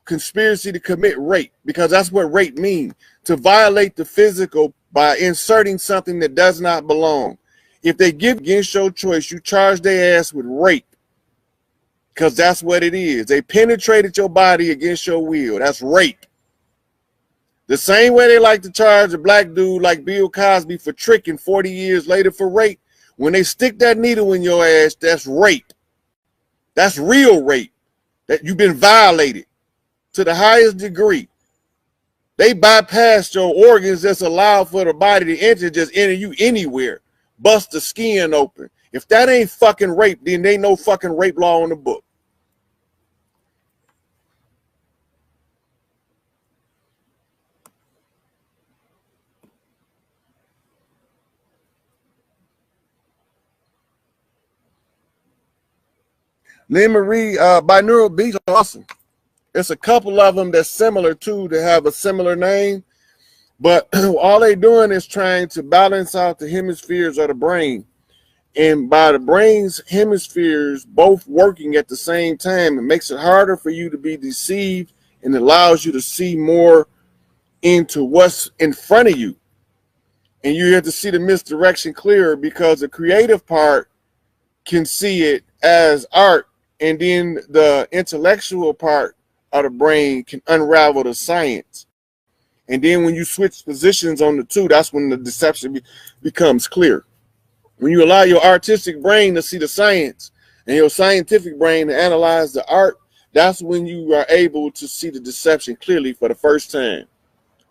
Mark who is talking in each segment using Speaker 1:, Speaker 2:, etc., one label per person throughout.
Speaker 1: conspiracy to commit rape, because that's what rape means, to violate the physical by inserting something that does not belong. If they give against your choice, you charge their ass with rape, because that's what it is. They penetrated your body against your will. That's rape. The same way they like to charge a black dude like Bill Cosby for tricking 40 years later for rape. When they stick that needle in your ass, that's rape. That's real rape. That you've been violated to the highest degree. They bypassed your organs that's allowed for the body to enter, just enter you anywhere. Bust the skin open. If that ain't fucking rape, then there ain't no fucking rape law in the book. Let me read binaural beats are awesome. It's a couple of them that's similar too, that have a similar name, but all they doing is trying to balance out the hemispheres of the brain. And by the brain's hemispheres both working at the same time, it makes it harder for you to be deceived and allows you to see more into what's in front of you. And you have to see the misdirection clearer, because the creative part can see it as art, and then the intellectual part of the brain can unravel the science. And then when you switch positions on the two, that's when the deception becomes clear. When you allow your artistic brain to see the science and your scientific brain to analyze the art, that's when you are able to see the deception clearly for the first time.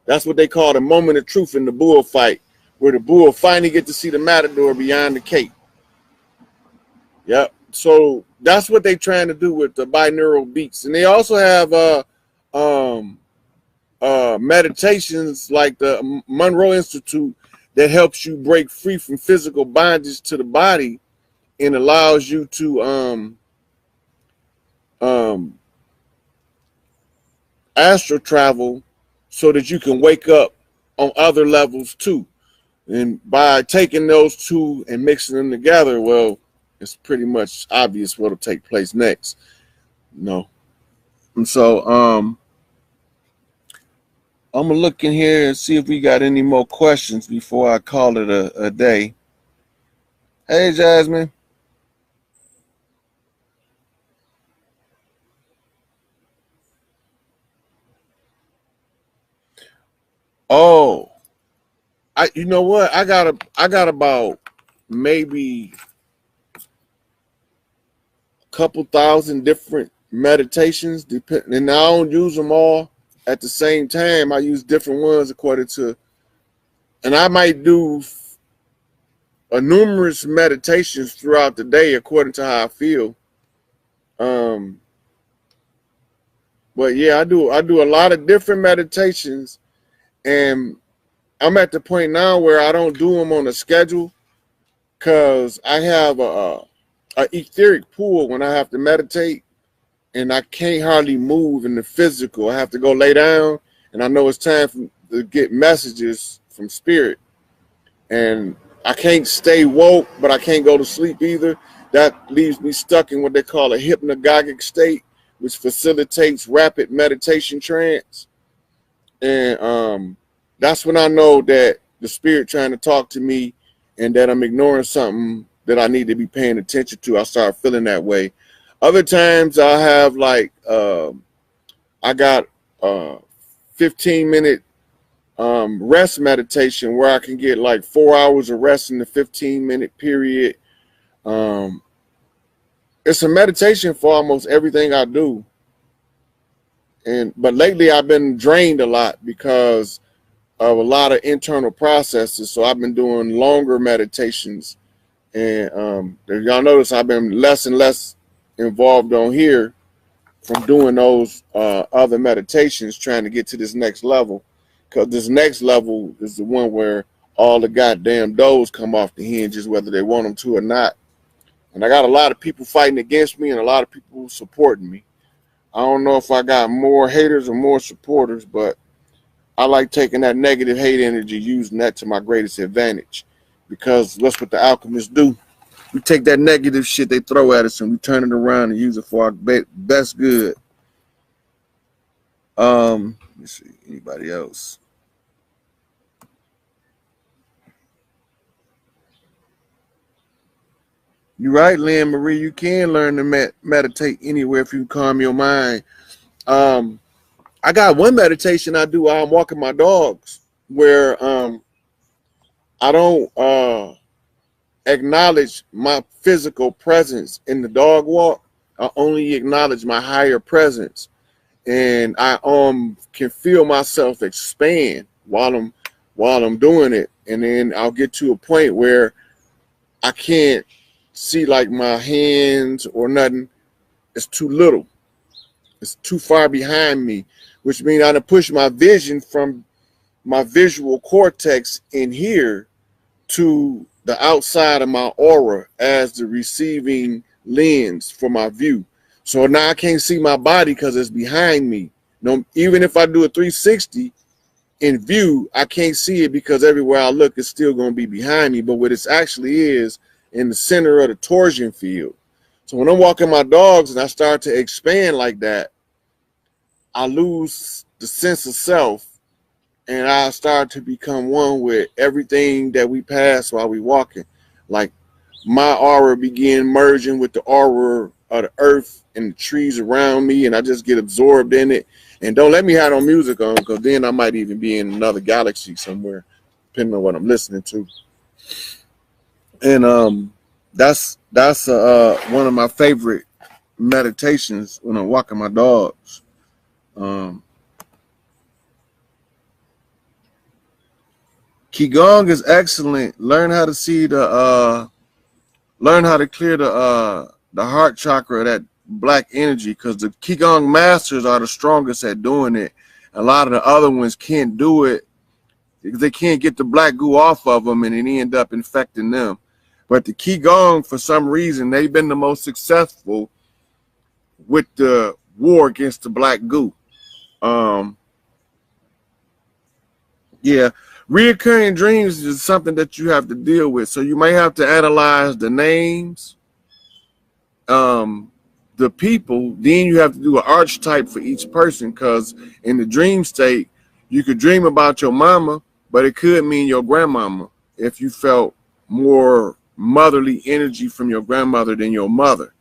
Speaker 1: That's what they call the moment of truth in the bullfight, where the bull finally get to see the matador beyond the cape. Yep. So that's what they're trying to do with the binaural beats. And they also have meditations like the Monroe Institute that helps you break free from physical bondage to the body and allows you to astral travel so that you can wake up on other levels too. And by taking those two and mixing them together, well, it's pretty much obvious what'll take place next. No. And so I'm gonna look in here and see if we got any more questions before I call it a day. Hey, Jasmine. Oh, you know what? I got about maybe couple thousand different meditations, and I don't use them all at the same time. I use different ones according to, and I might do numerous meditations throughout the day according to how I feel. But yeah, I do a lot of different meditations, and I'm at the point now where I don't do them on a schedule, because I have a etheric pool when I have to meditate, and I can't hardly move in the physical. I have to go lay down, and I know it's time to get messages from spirit, and I can't stay woke, but I can't go to sleep either. That leaves me stuck in what they call a hypnagogic state, which facilitates rapid meditation trance. And that's when I know that the spirit trying to talk to me and that I'm ignoring something that I need to be paying attention to. I start feeling that way. Other times I have like, I got 15-minute rest meditation where I can get like 4 hours of rest in the 15-minute period. It's a meditation for almost everything I do. But lately I've been drained a lot because of a lot of internal processes. So I've been doing longer meditations. And if y'all notice, I've been less and less involved on here from doing those other meditations, trying to get to this next level. Because this next level is the one where all the goddamn doors come off the hinges, whether they want them to or not. And I got a lot of people fighting against me and a lot of people supporting me. I don't know if I got more haters or more supporters, but I like taking that negative hate energy, using that to my greatest advantage. Because that's what the alchemists do. We take that negative shit they throw at us and we turn it around and use it for our best good. Let's see, anybody else? You're right, Lynn Marie. You can learn to meditate anywhere if you calm your mind. I got one meditation I do while I'm walking my dogs, where I don't acknowledge my physical presence in the dog walk. I only acknowledge my higher presence, and I can feel myself expand while I'm doing it, and then I'll get to a point where I can't see like my hands or nothing. It's too little. It's too far behind me, which means I done push my vision from my visual cortex in here to the outside of my aura as the receiving lens for my view. So now I can't see my body because it's behind me. No, even if I do a 360 in view, I can't see it because everywhere I look, it's still going to be behind me. But what it actually is in the center of the torsion field. So when I'm walking my dogs and I start to expand like that, I lose the sense of self, and I start to become one with everything that we pass while we walking. Like my aura begin merging with the aura of the earth and the trees around me, and I just get absorbed in it. And don't let me have no music on, because then I might even be in another galaxy somewhere, depending on what I'm listening to. And that's one of my favorite meditations when I'm walking my dogs. Qigong is excellent. Learn how to see learn how to clear the heart chakra, that black energy, because the Qigong masters are the strongest at doing it. A lot of the other ones can't do it because they can't get the black goo off of them, and it end up infecting them. But the Qigong, for some reason, they've been the most successful with the war against the black goo. Yeah, reoccurring dreams is something that you have to deal with. So you may have to analyze the names, the people. Then you have to do an archetype for each person, because in the dream state, you could dream about your mama, but it could mean your grandmama if you felt more motherly energy from your grandmother than your mother.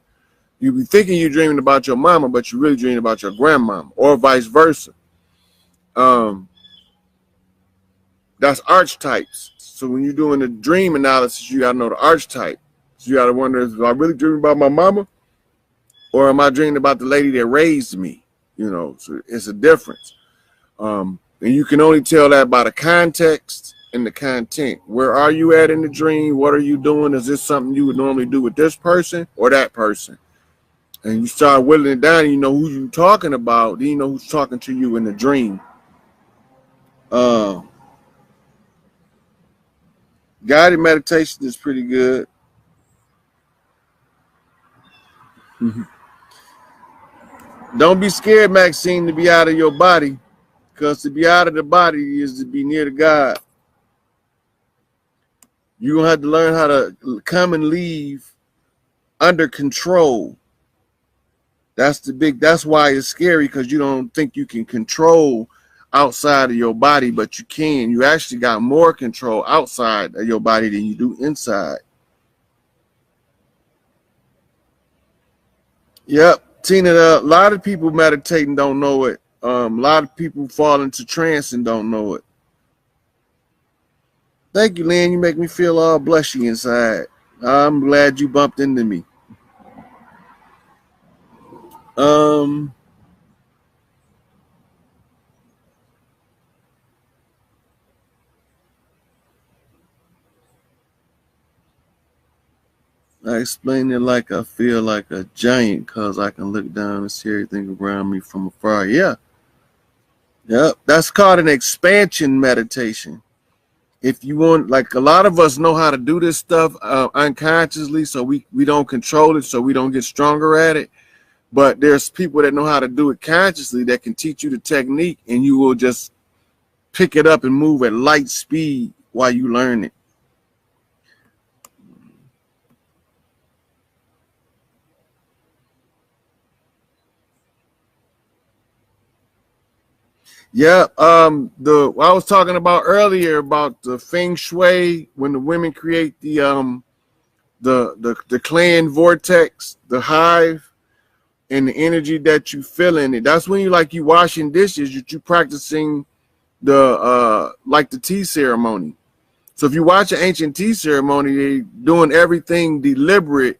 Speaker 1: You be thinking you're dreaming about your mama, but you're really dreaming about your grandmama, or vice versa. That's archetypes. So when you're doing the dream analysis, you gotta know the archetype. So you gotta wonder, is I really dreaming about my mama, or am I dreaming about the lady that raised me? You know, so it's a difference. And you can only tell that by the context and the content. Where are you at in the dream? What are you doing? Is this something you would normally do with this person or that person? And you start whittling it down, and you know who you're talking about. Then you know who's talking to you in the dream. Guided meditation is pretty good. Don't be scared, Maxine, to be out of your body, because to be out of the body is to be near to God. You're going to have to learn how to come and leave under control. That's why it's scary, because you don't think you can control outside of your body, but you can. You actually got more control outside of your body than you do inside. Yep, Tina, a lot of people meditate and don't know it. A lot of people fall into trance and don't know it. Thank you, Lynn. You make me feel all blushy inside. I'm glad you bumped into me. I explain it like I feel like a giant, because I can look down and see everything around me from afar. Yeah. Yep. That's called an expansion meditation. If you want, like, a lot of us know how to do this stuff unconsciously, so we don't control it, so we don't get stronger at it. But there's people that know how to do it consciously that can teach you the technique, and you will just pick it up and move at light speed while you learn it. Yeah, I was talking about earlier about the feng shui when the women create the clan vortex, the hive, and the energy that you feel in it. That's when you washing dishes, you practicing the like the tea ceremony. So if you watch an ancient tea ceremony, they doing everything deliberate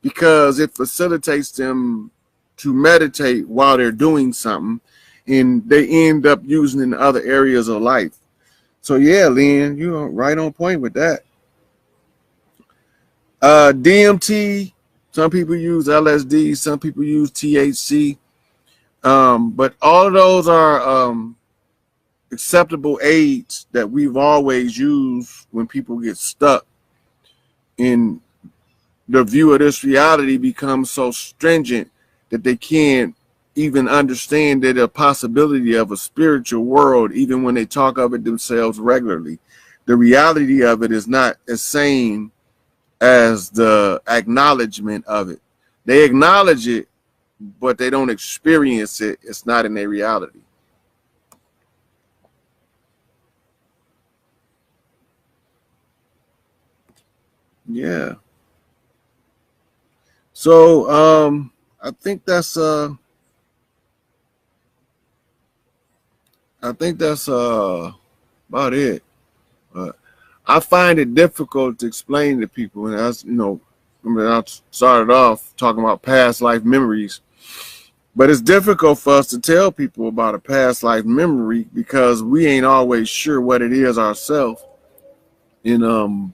Speaker 1: because it facilitates them to meditate while they're doing something, and they end up using it in other areas of life. So yeah, Lynn, you're right on point with that. DMT, some people use LSD, some people use THC, but all of those are acceptable aids that we've always used when people get stuck in the view of this reality becomes so stringent that they can't even understand that a possibility of a spiritual world, even when they talk of it themselves regularly. The reality of it is not as same as the acknowledgement of it. They acknowledge it, but they don't experience it. It's not in their reality. Yeah. So I think that's about it. I find it difficult to explain to people, and as you know, I started off talking about past life memories, but it's difficult for us to tell people about a past life memory because we ain't always sure what it is ourselves. And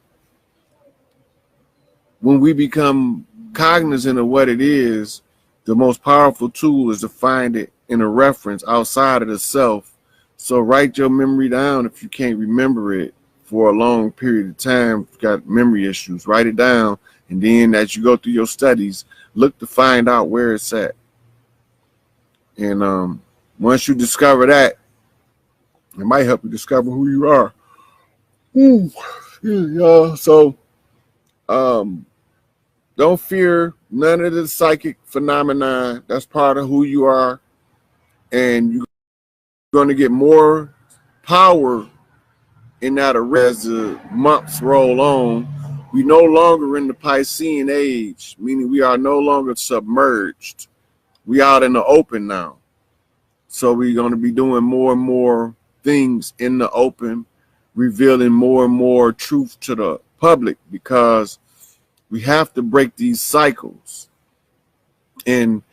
Speaker 1: when we become cognizant of what it is, the most powerful tool is to find it in a reference outside of the self. So write your memory down if you can't remember it for a long period of time. If you've got memory issues, write it down. And then as you go through your studies, look to find out where it's at. And once you discover that, it might help you discover who you are. Ooh, yeah. So um, don't fear none of the psychic phenomena. That's part of who you are. And you're going to get more power in that arena as the months roll on. We no longer in the Piscean age, meaning we are no longer submerged. We out in the open now. So we're going to be doing more and more things in the open, revealing more and more truth to the public because we have to break these cycles. And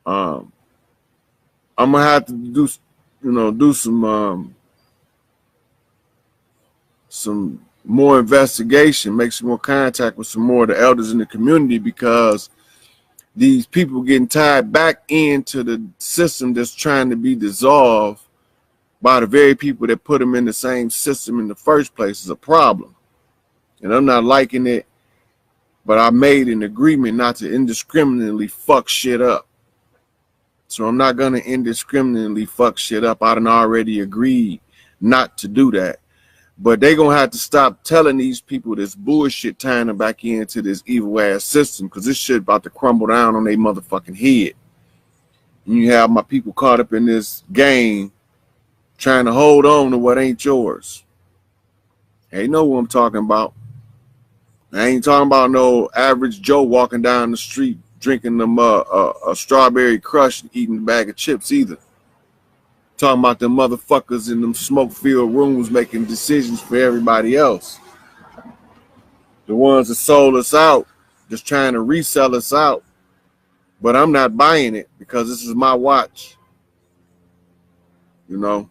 Speaker 1: I'm gonna have to do some more investigation, make some more contact with some more of the elders in the community because these people getting tied back into the system that's trying to be dissolved by the very people that put them in the same system in the first place is a problem. And I'm not liking it, but I made an agreement not to indiscriminately fuck shit up. So I'm not gonna indiscriminately fuck shit up. I done already agreed not to do that. But they gonna have to stop telling these people this bullshit, tying them back into this evil ass system, because this shit about to crumble down on their motherfucking head. And you have my people caught up in this game, trying to hold on to what ain't yours. They know what I'm talking about. I ain't talking about no average Joe walking down the street drinking them a strawberry crush and eating a bag of chips either. Talking about them motherfuckers in them smoke-filled rooms making decisions for everybody else. The ones that sold us out, just trying to resell us out. But I'm not buying it because this is my watch. You know.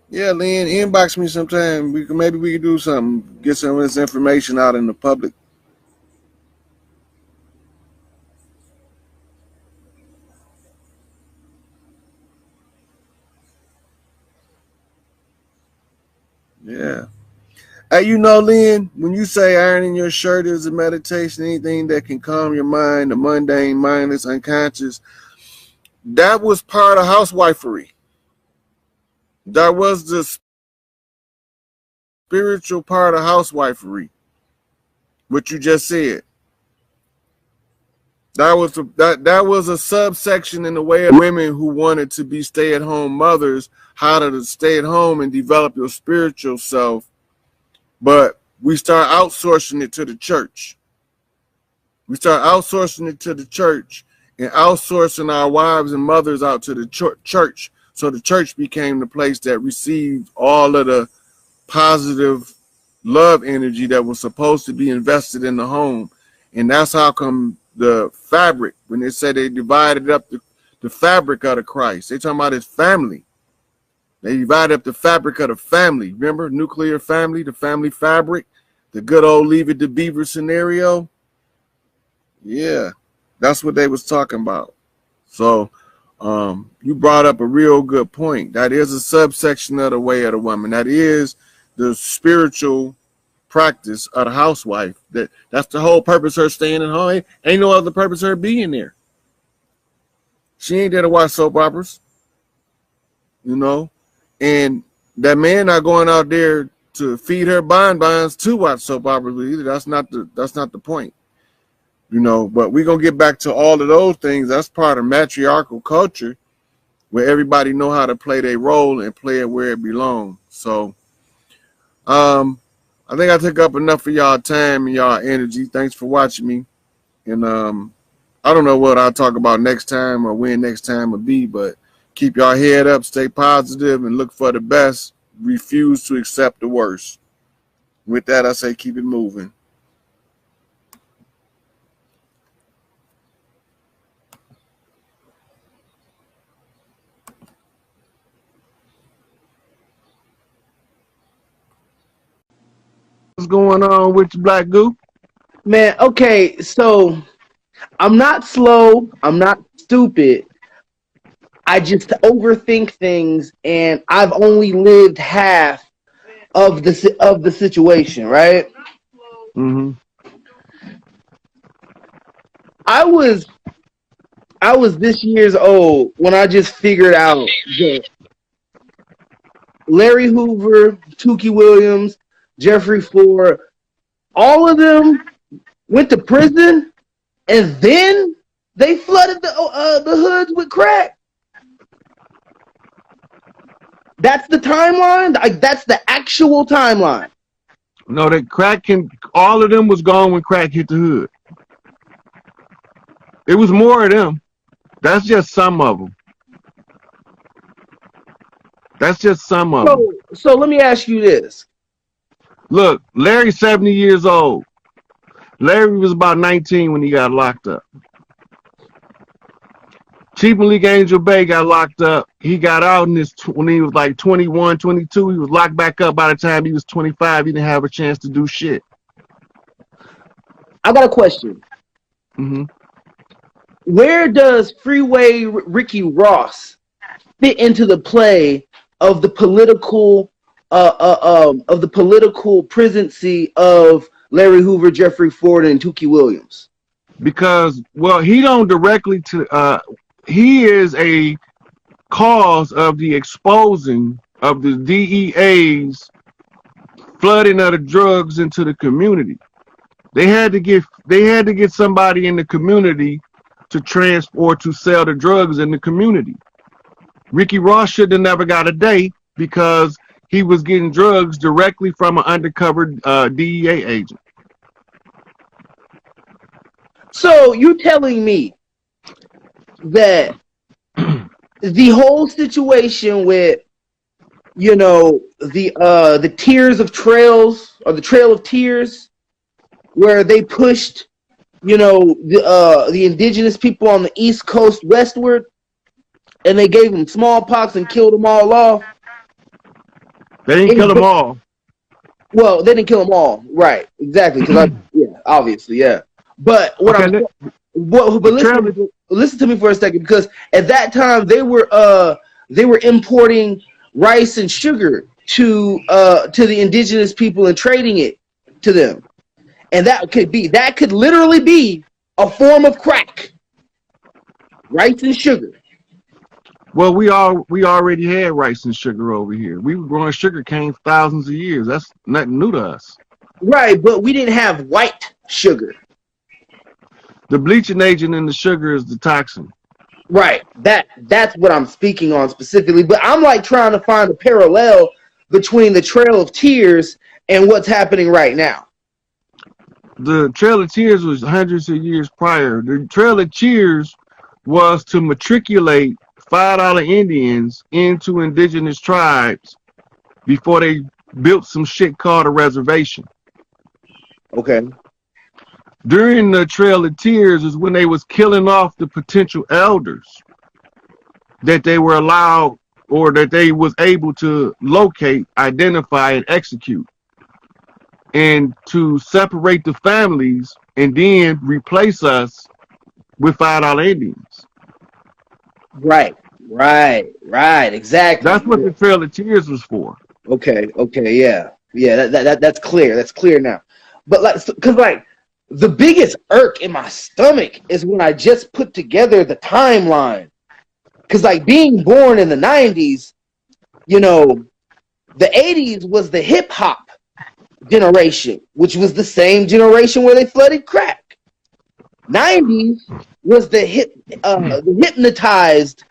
Speaker 1: Yeah, Lynn, inbox me sometime. Maybe we can do something, get some of this information out in the public. Yeah. Hey, Lynn, when you say ironing your shirt is a meditation, anything that can calm your mind, the mundane, mindless, unconscious, that was part of housewifery. That was the spiritual part of housewifery. What you just said. That was a subsection in the way of women who wanted to be stay-at-home mothers, how to stay at home and develop your spiritual self. But we start outsourcing it to the church. We start outsourcing it to the church and outsourcing our wives and mothers out to the church. So the church became the place that received all of the positive love energy that was supposed to be invested in the home. And that's how come the fabric, when they say they divided up the fabric of the Christ, they talking about his family. They divided up the fabric of the family. Remember, nuclear family, the family fabric, the good old Leave It to Beaver scenario. Yeah, that's what they was talking about. So you brought up a real good point. That is a subsection of the way of the woman. That is the spiritual practice of the housewife. That's the whole purpose of her staying at home. Ain't no other purpose of her being there. She ain't there to watch soap operas, you know. And that man not going out there to feed her bonbons to watch soap operas either. That's not the point, you know. But we're gonna get back to all of those things. That's part of matriarchal culture, where everybody know how to play their role and play it where it belongs. So I think I took up enough of y'all time and y'all energy. Thanks for watching me. And I don't know what I'll talk about next time or when next time will be, but keep y'all head up, stay positive, and look for the best. Refuse to accept the worst. With that, I say keep it moving. What's going on with you, Black Goop?
Speaker 2: Man, okay, so I'm not slow, I'm not stupid. I just overthink things, and I've only lived half of the situation, right?
Speaker 1: Mm-hmm.
Speaker 2: I was this years old when I just figured out that Larry Hoover, Tukey Williams, Jeffrey Ford, all of them went to prison, and then they flooded the hoods with crack. That's the timeline. Like, that's the actual timeline.
Speaker 1: No, that crack all of them was gone when crack hit the hood. It was more of them. That's just some of them. That's just some of them.
Speaker 2: So let me ask you this.
Speaker 1: Look, Larry's 70 years old. Larry was about 19 when he got locked up. Chief Malik Angel Bay got locked up. He got out when he was like 21, 22. He was locked back up by the time he was 25. He didn't have a chance to do shit.
Speaker 2: I got a question.
Speaker 1: Mm-hmm.
Speaker 2: Where does Freeway Ricky Ross fit into the play of the political presidency of Larry Hoover, Jeffrey Ford, and Tukey Williams?
Speaker 1: Because, well, he don't directly he is a cause of the exposing of the DEA's flooding of the drugs into the community. They had to get somebody in the community to transport, to sell the drugs in the community. Ricky Ross should have never got a day because he was getting drugs directly from an undercover DEA agent.
Speaker 2: So you're telling me that the whole situation with, you know, the Tears of Trails, or the Trail of Tears, where they pushed, you know, the indigenous people on the East Coast westward, and they gave them smallpox and killed them all off.
Speaker 1: They didn't kill them all.
Speaker 2: Well, they didn't kill them all, right? Exactly. Because obviously, yeah. But listen to me for a second, because at that time they were importing rice and sugar to the indigenous people and trading it to them, and that could literally be a form of crack, rice and sugar.
Speaker 1: Well, we already had rice and sugar over here. We were growing sugar cane for thousands of years. That's nothing new to us.
Speaker 2: Right, but we didn't have white sugar.
Speaker 1: The bleaching agent in the sugar is the toxin.
Speaker 2: Right. That's what I'm speaking on specifically. But I'm like trying to find a parallel between the Trail of Tears and what's happening right now.
Speaker 1: The Trail of Tears was hundreds of years prior. The Trail of Tears was to matriculate $5 Indians into indigenous tribes before they built some shit called a reservation.
Speaker 2: Okay.
Speaker 1: During the Trail of Tears is when they was killing off the potential elders that they were allowed or that they was able to locate, identify, and execute, and to separate the families and then replace us with $5 Indians.
Speaker 2: Right. Exactly.
Speaker 1: That's what the Trail of Tears was for.
Speaker 2: Okay, yeah. That's clear. That's clear now. But like, because like the biggest irk in my stomach is when I just put together the timeline. Because like being born in the 90s, you know, the 80s was the hip hop generation, which was the same generation where they flooded crack. 90s was the hypnotized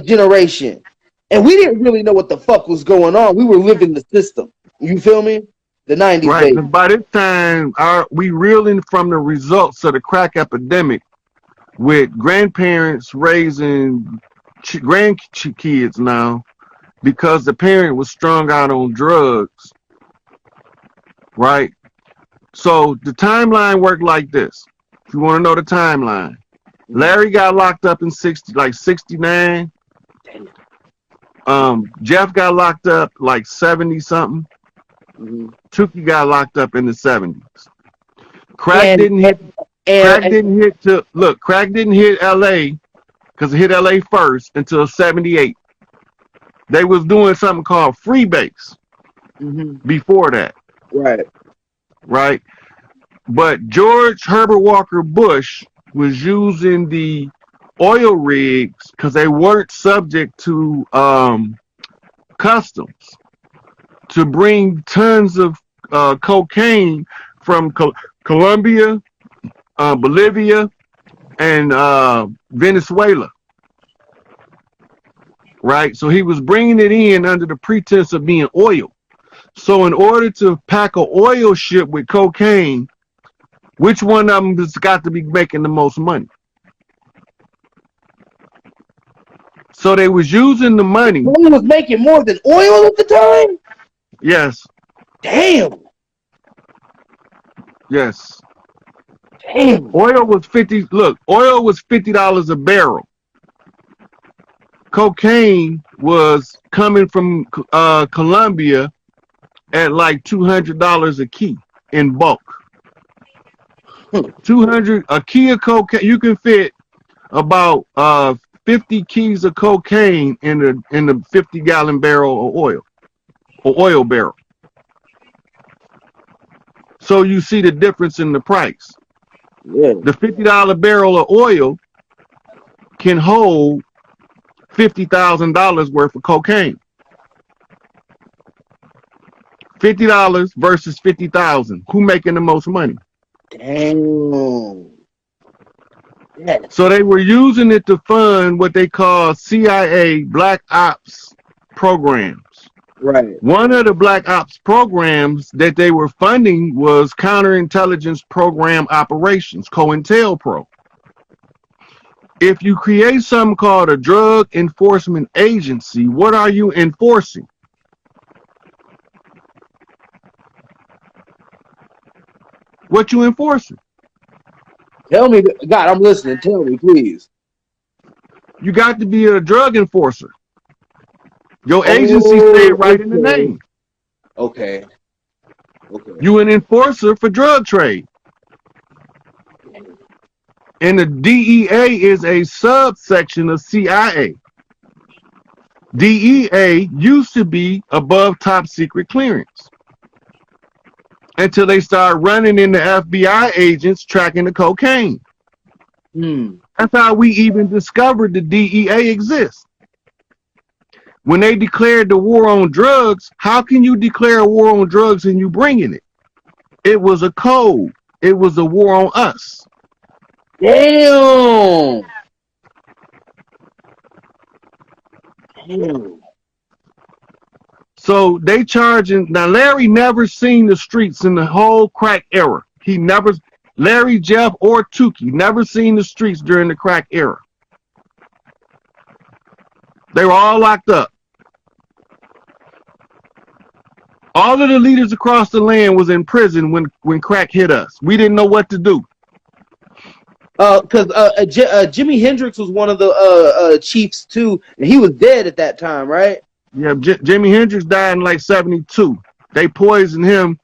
Speaker 2: generation. And we didn't really know what the fuck was going on. We were living the system. You feel me? The 90s.
Speaker 1: Right. Because by this time, we reeling from the results of the crack epidemic with grandparents raising grandkids now because the parent was strung out on drugs. Right. So the timeline worked like this. If you want to know the timeline, Larry got locked up in 69. Jeff got locked up like 70 something. Tookie got locked up in the 70s. Crack didn't hit LA because it hit LA first until 78. They was doing something called freebase before that. Right. But George Herbert Walker Bush was using the oil rigs because they weren't subject to customs to bring tons of cocaine from Colombia, Bolivia, and Venezuela. Right? So he was bringing it in under the pretense of being oil. So in order to pack an oil ship with cocaine, which one of them has got to be making the most money? So they was using the money.
Speaker 2: One was making more than oil at the time?
Speaker 1: Yes.
Speaker 2: Damn.
Speaker 1: Yes.
Speaker 2: Damn.
Speaker 1: Oil was $50 a barrel. Cocaine was coming from Colombia at like $200 a key in bulk. 200 a key of cocaine. You can fit about 50 keys of cocaine in the 50-gallon barrel of oil, or oil barrel. So you see the difference in the price.
Speaker 2: Yeah.
Speaker 1: The $50 barrel of oil can hold $50,000 worth of cocaine. $50 versus 50,000. Who making the most money?
Speaker 2: Damn. Yeah.
Speaker 1: So they were using it to fund what they call CIA Black Ops programs.
Speaker 2: Right.
Speaker 1: One of the Black Ops programs that they were funding was Counterintelligence Program Operations, COINTELPRO. If you create something called a Drug Enforcement Agency, what are you enforcing? What you enforcing?
Speaker 2: Tell me, God, I'm listening. Tell me, please.
Speaker 1: You got to be a drug enforcer. Your agency said right in the name.
Speaker 2: Okay.
Speaker 1: You an enforcer for drug trade. And the DEA is a subsection of CIA. DEA used to be above top secret clearance until they started running into FBI agents tracking the cocaine. That's how we even discovered the DEA exists. When they declared the war on drugs, how can you declare a war on drugs and you bringing it? It was a code. It was a war on us.
Speaker 2: Damn. Damn.
Speaker 1: So they charging now. Larry never seen the streets in the whole crack era. He never, Larry, Jeff, or Tukey never seen the streets during the crack era. They were all locked up. All of the leaders across the land was in prison when crack hit us. We didn't know what to do.
Speaker 2: Because Jimi Hendrix was one of the chiefs too, and he was dead at that time, right?
Speaker 1: Yeah, Jimi Hendrix died in like 72. They poisoned him.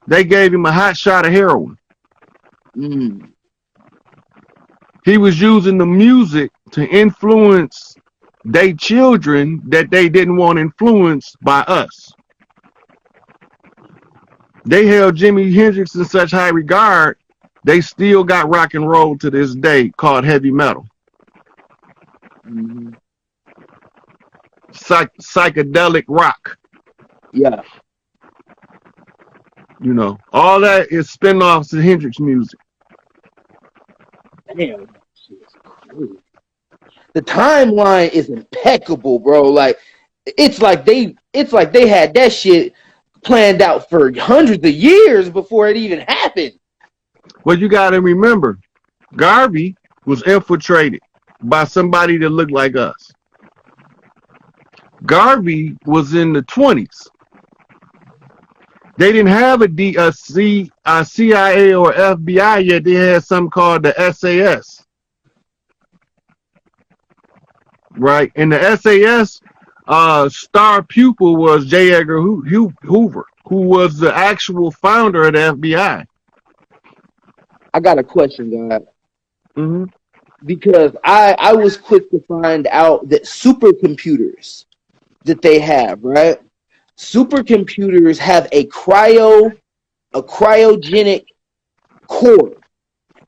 Speaker 1: They gave him a hot shot of heroin.
Speaker 2: Mm.
Speaker 1: He was using the music to influence their children that they didn't want influenced by us. They held Jimi Hendrix in such high regard, they still got rock and roll to this day called heavy metal.
Speaker 2: Mm-hmm.
Speaker 1: Psychedelic rock.
Speaker 2: Yeah.
Speaker 1: You know, all that is spin-offs of Hendrix music.
Speaker 2: Damn. The timeline is impeccable, bro. Like it's like they had that shit planned out for hundreds of years before it even happened.
Speaker 1: Well, you got to remember, Garvey was infiltrated by somebody that looked like us. Garvey was in the 20s. They didn't have a CIA or FBI yet. They had something called the SAS. Right? And the SAS star pupil was J. Edgar Hoover, who was the actual founder of the FBI.
Speaker 2: I got a question, God.
Speaker 1: Mm-hmm.
Speaker 2: Because I was quick to find out that supercomputers that they have, right? Supercomputers have a cryogenic core.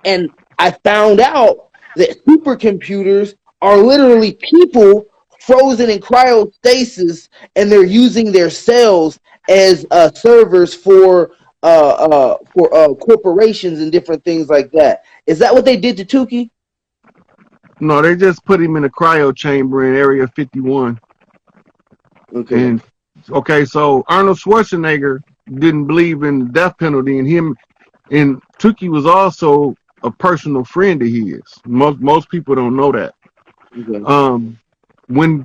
Speaker 2: And I found out that supercomputers are literally people frozen in cryostasis, and they're using their cells as servers for corporations and different things like that. Is that what they did to Tukey?
Speaker 1: No, they just put him in a cryo chamber in Area 51.
Speaker 2: Okay.
Speaker 1: And okay, so Arnold Schwarzenegger didn't believe in the death penalty, and Tukey was also a personal friend of his. Most people don't know that.
Speaker 2: Okay.
Speaker 1: When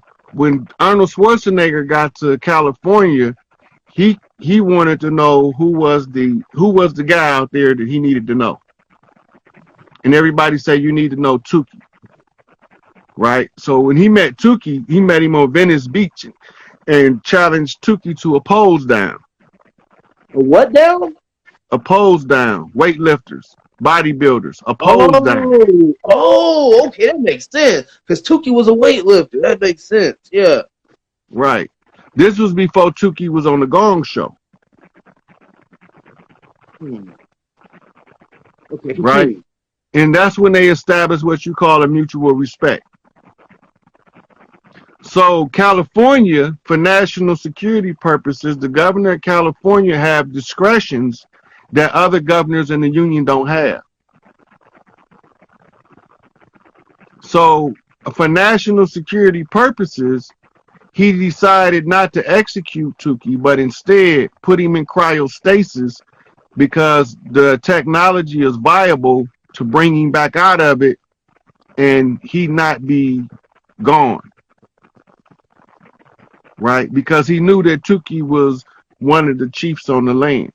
Speaker 1: Arnold Schwarzenegger got to California, he wanted to know who was the guy out there that he needed to know. And everybody said, you need to know Tukey. Right? So when he met Tukey, he met him on Venice Beach and challenged Tukey to a pose down.
Speaker 2: A what down?
Speaker 1: A pose down. Weightlifters, bodybuilders, a pose down.
Speaker 2: Oh, okay, that makes sense. Because Tukey was a weightlifter. That makes sense. Yeah.
Speaker 1: Right. This was before Tukey was on the Gong Show.
Speaker 2: Okay.
Speaker 1: Right. And that's when they established what you call a mutual respect. So California, for national security purposes, the governor of California have discretions that other governors in the union don't have. So for national security purposes, he decided not to execute Tukey, but instead put him in cryostasis because the technology is viable to bring him back out of it and he not be gone. Right? Because he knew that Tukey was one of the chiefs on the land.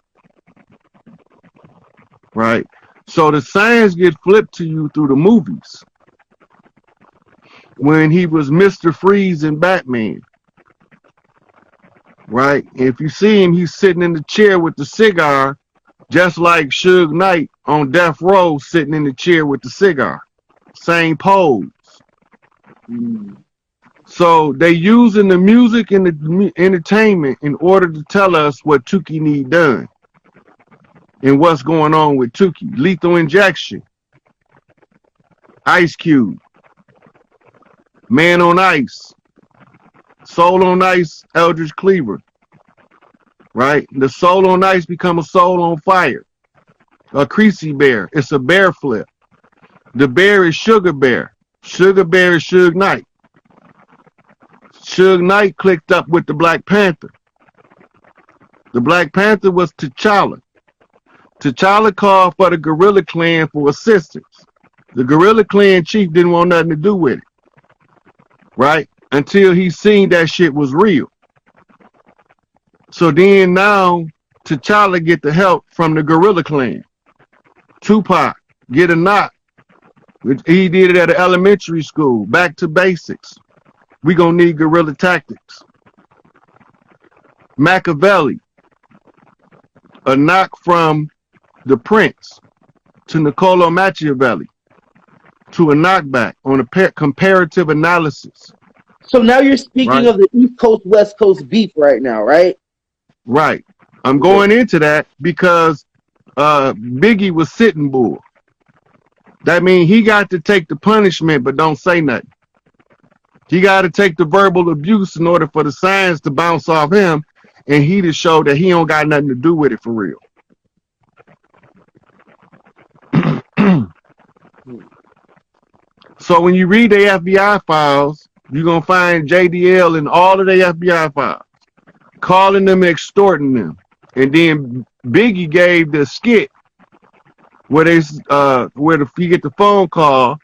Speaker 1: Right? So the signs get flipped to you through the movies. When he was Mr. Freeze in Batman. Right? If you see him, he's sitting in the chair with the cigar, just like Suge Knight on Death Row sitting in the chair with the cigar. Same pose. So they using the music and the entertainment in order to tell us what Tukey need done and what's going on with Tukey. Lethal Injection, Ice Cube, Man on Ice, Soul on Ice, Eldridge Cleaver. Right? The Soul on Ice become a Soul on Fire. A Creasy Bear. It's a bear flip. The bear is Sugar Bear. Sugar Bear is Suge Knight. Suge Knight clicked up with the Black Panther. The Black Panther was T'Challa. T'Challa called for the Gorilla Clan for assistance. The Gorilla Clan chief didn't want nothing to do with it, right? Until he seen that shit was real. So then now T'Challa get the help from the Gorilla Clan. Tupac get a knock. He did it at an elementary school. Back to basics. We gonna need guerrilla tactics. Machiavelli, a knock from the Prince to Niccolo Machiavelli to a knockback on a comparative analysis.
Speaker 2: So now you're speaking of the East Coast, West Coast beef right now, right?
Speaker 1: Right. I'm going into that because Biggie was Sitting Bull. That means he got to take the punishment, but don't say nothing. He got to take the verbal abuse in order for the science to bounce off him, and he to show that he don't got nothing to do with it for real. So when you read the FBI files, you're going to find JDL in all of the FBI files, calling them, extorting them. And then Biggie gave the skit where you get the phone call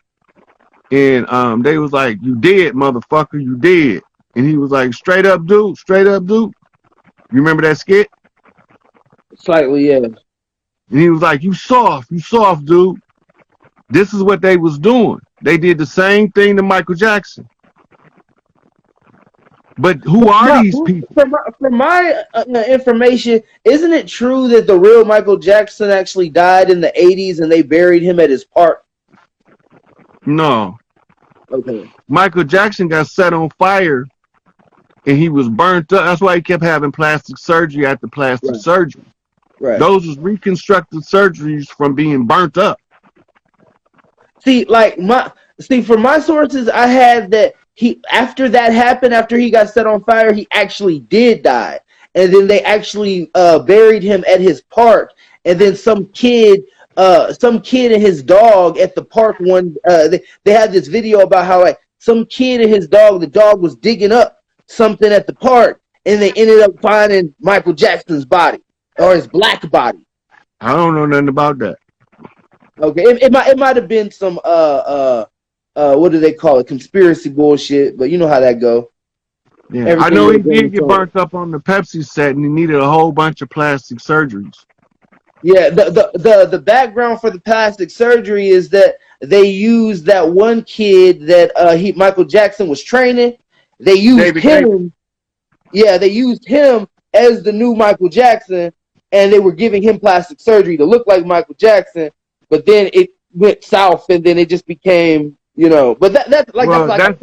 Speaker 1: and they was like, "You dead, motherfucker, you dead." And he was like, straight up, dude. You remember that skit?
Speaker 2: Slightly, yeah.
Speaker 1: And he was like, you soft, dude. This is what they was doing. They did the same thing to Michael Jackson. But who are these people?
Speaker 2: From my information, isn't it true that the real Michael Jackson actually died in the 80s and they buried him at his park?
Speaker 1: No.
Speaker 2: Okay.
Speaker 1: Michael Jackson got set on fire and he was burnt up. That's why he kept having plastic surgery after plastic surgery.
Speaker 2: Right.
Speaker 1: Those was reconstructive surgeries from being burnt up.
Speaker 2: From my sources, I had that after that happened, after he got set on fire, he actually did die. And then they actually buried him at his park. And then some kid and his dog at the park they had this video about how some kid and his dog, the dog was digging up something at the park, and they ended up finding Michael Jackson's body or his black body.
Speaker 1: I don't know nothing about that.
Speaker 2: Okay, it might have been some what do they call it? Conspiracy bullshit, but you know how that go.
Speaker 1: Yeah, I know he did get burnt up on the Pepsi set, and he needed a whole bunch of plastic surgeries.
Speaker 2: Yeah, the background for the plastic surgery is that they used that one kid that Michael Jackson was training. They used him. Yeah, they used him as the new Michael Jackson, and they were giving him plastic surgery to look like Michael Jackson. But then it went south, and then it just became, But that's like I said,